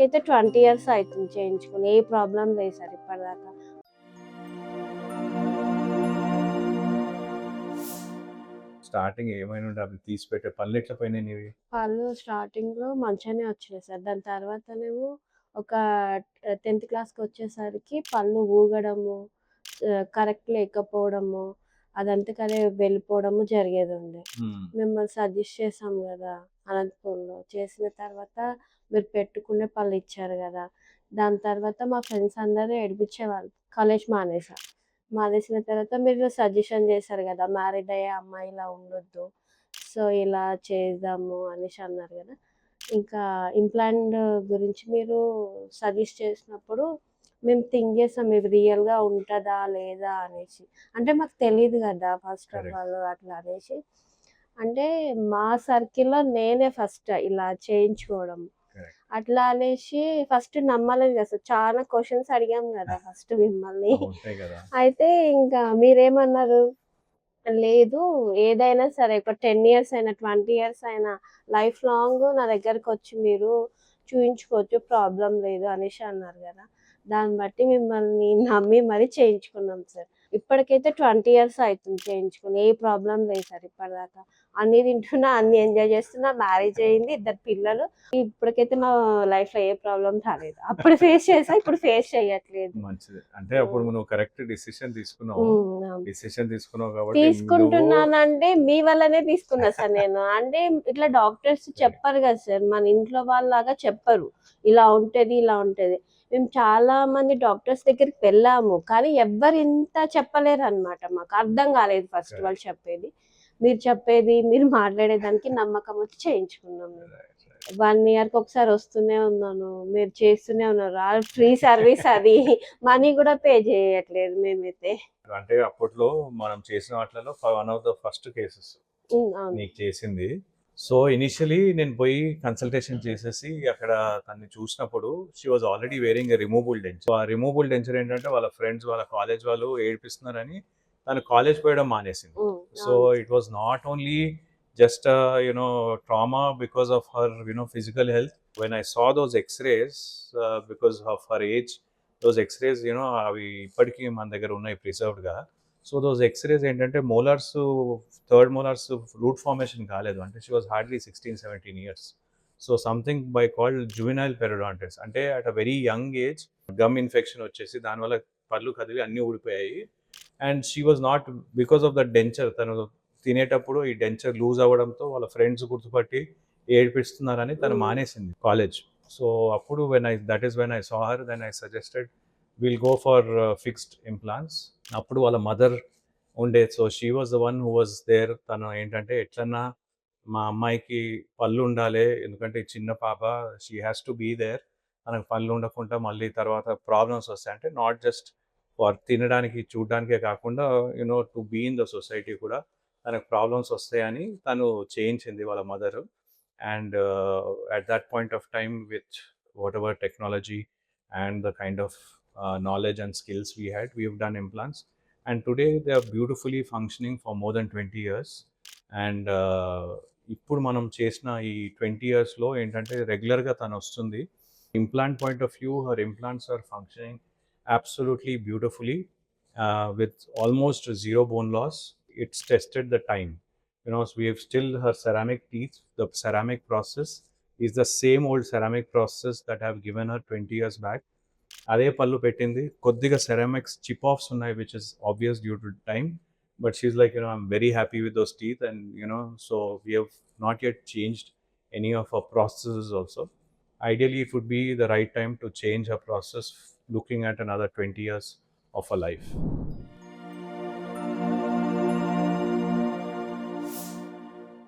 ఇప్పటికైతే 20 ఇయర్స్ అయితుంది చేయించుకొని. ఏ ప్రాబ్లమ్ లేదు సార్ ఇప్పటిదాకా. స్టార్టింగ్ ఏమైనా ఉండే అవి తీసి పెట్టే పనులు ఎట్లా పోయినాయి నీవి? పళ్ళు స్టార్టింగ్‌లో మంచిగానే వచ్చినాయి సార్. దాని తర్వాతనేమో ఒక 10థ్ క్లాస్‌కొచ్చేసరికి పళ్ళు ఊగడము, కరెక్ట్ లేకపోవడము, అదంతకదే వెళ్ళిపోవడము జరిగేదుండే. మిమ్మల్ని సజెస్ట్ చేసాం గదా! అనంతపూర్‌లో. చేసిన తర్వాత మీరు పెట్టుకునే పళ్ళు ఇచ్చారు గదా! దాని తర్వాత మా ఫ్రెండ్స్ అందరూ ఏడిపించేవాళ్ళు. కాలేజ్ మానేసా. మానేసిన తర్వాత మీరు సజెషన్ చేశారు గదా! మ్యారీడ్ అయ్యే అమ్మాయి ఇలా ఉండొద్దు. సో, ఇలా చేద్దాము అనేసి అన్నారు గదా! ఇంకా ఇంప్లాంట్ గురించి మీరు సజెస్ట్ చేసినప్పుడు మేము థింక్ చేసాం ఇది రియల్‌గా ఉంటదా? లేదా? అనేసి. అంటే మాకు తెలీదు గదా! First of correct. ఆల్ అట్లా అనేసి. అంటే మా సర్కిల్‌లో నేనే ఫస్ట్ ఇలా చేయించుకోవడం. కరెక్ట్. అట్లా అనేసి ఫస్ట్ నమ్మలేదు కదా సార్. చాలా క్వెషన్స్ అడిగాం గదా! ఫస్ట్ మిమ్మల్ని. ఉంటాయి కదా! అయితే ఇంకా మీరేమన్నారు? లేదు. ఏదైనా సరే ఒక 10 ఇయర్స్ అయినా, 20 ఇయర్స్ అయినా లైఫ్ లాంగ్ నా దగ్గరకొచ్చి మీరు చూయించుకోవచ్చు. ప్రాబ్లమ్ లేదు అనేసి అన్నారు గదా! దాన్ని బట్టి మిమ్మల్ని నమ్మి మరి చేయించుకున్నాం సార్. ఇప్పటికైతే 20 ఇయర్స్ అయితుంది చేయించుకొని. ఏ ప్రాబ్లమ్ లేదు సార్ ఇప్పటిదాకా. అన్నీ తింటున్నా, అన్నీ ఎంజాయ్ చేస్తున్నా. మ్యారేజ్ అయింది. 2 పిల్లలు. ఇప్పటికైతే నా లైఫ్‌లో ఏ ప్రాబ్లమ్ రాలేదు. అప్పుడు ఫేస్ చేసా. ఇప్పుడు ఫేస్ చేయట్లేదు. మంచిది. అంటే అప్పుడు నువ్వు కరెక్ట్ డిసిషన్ తీసుకున్నావు. అవును. డిసిషన్ తీసుకున్నావు కాబట్టి నువ్వు తీసుకుంటున్నానంటే మీ వల్లనే తీసుకున్నా సార్ నేను. అంటే ఇట్లా డాక్టర్స్ చెప్పరు కదా సార్. మన ఇంట్లో వాళ్ళలాగా చెప్పరు. ఇలా ఉంటది, ఇలా ఉంటది. మేము చాలా మంది డాక్టర్స్ దగ్గరికి వెళ్ళాము. కానీ ఎవ్వరు ఇంత చెప్పలేరనమాట మాకు. అర్థం కాలేదు ఫస్ట్ వాళ్ళు కరెక్ట్. చెప్పేది. మీరు చెప్పేది, మీరు మాట్లాడేదానికి నమ్మకం వచ్చి చేయించుకున్నాం మేము. రైట్. రైట్. 1 ఇయర్‌కి ఒకసారి వస్తూనే ఉన్నాను. మీరు చేస్తూనే ఉన్నారు. ఫ్రీ సర్వీస్ అది. మనీ కూడా పే చేయట్లేదు మేమైతే. అంటే అప్పట్లో మనం చేసిన వాటిలలో one of the first cases అవును. నీకు చేసింది. సో, ఇనీషియల్లీ నేను పోయి కన్సల్టేషన్ చేసేసి అక్కడ తనని చూసినప్పుడు she was already wearing a removable denture. So, ఆ రిమూవబుల్ డెంచర్ ఏంటంటే వాళ్ళ ఫ్రెండ్స్, వాళ్ళ కాలేజ్ వాళ్ళు ఏడిపిస్తున్నారని తను కాలేజ్ పోయడం మానేసింది. సో, అవును. It was not only just trauma because of her physical health. When I saw those x-rays because of her age, those x-rays అవి ఇప్పటికీ మన దగ్గర ఉన్నాయి ప్రిజర్వ్డ్‌గా. సో దోస్ ఎక్స్‌రేస్ ఏంటంటే molars, third molars root formation కాలేదు. అంటే she was hardly 16-17 years. So something by called juvenile periodontitis. అంటే at a very young age gum infection వచ్చేసి దానివల్ల పళ్ళు కదిలి అన్నీ ఊడిపోయాయి. And she was not because of the denture, తను తినేటప్పుడు ఈ డెంచర్ లూజ్ అవ్వడంతో వాళ్ళ ఫ్రెండ్స్ గుర్తుపట్టి ఏడిపిస్తున్నారని తను మానేసింది కాలేజ్. సో అప్పుడు when I saw her then I suggested will go for fixed implants. అప్పుడు వాళ్ళ మదర్ ఉండే. So she was the one who was there. తను ఏంటంటే ఎట్లన్నా మా అమ్మాయికి పళ్ళు ఉండాలి, ఎందుకంటే ఈ చిన్న పాప, she has to be there. తనకు పళ్ళు ఉండకుండా మళ్ళీ తర్వాత ప్రాబ్లమ్స్ వస్తాయి. అంటే నాట్ జస్ట్ ఫర్ తినడానికి చూడడానికే కాకుండా to be in the society కూడా తనకు ప్రాబ్లమ్స్ వస్తాయని తను చేయించింది వాళ్ళ mother. And at that point of time with whatever technology and the kind of knowledge and skills we have done implants, and today they are beautifully functioning for more than 20 years. And ఇప్పుడు మనం చేసిన ఈ 20 ఇయర్స్లో ఏంటంటే రెగ్యులర్గా తను వస్తుంది. Implant point of view, her implants are functioning absolutely beautifully, with almost zero bone loss. It's tested the time. So we have still her ceramic teeth. The ceramic process is the same old ceramic process that I have given her 20 years back. అదే పళ్ళు పెట్టింది. కొద్దిగా ceramics chip offs ఉన్నాయి, which is obvious due to time. But she's like I'm very happy with those teeth. And so we have not yet changed any of our processes also. Ideally, it would be the right time to change our process, looking at another 20 years of her life.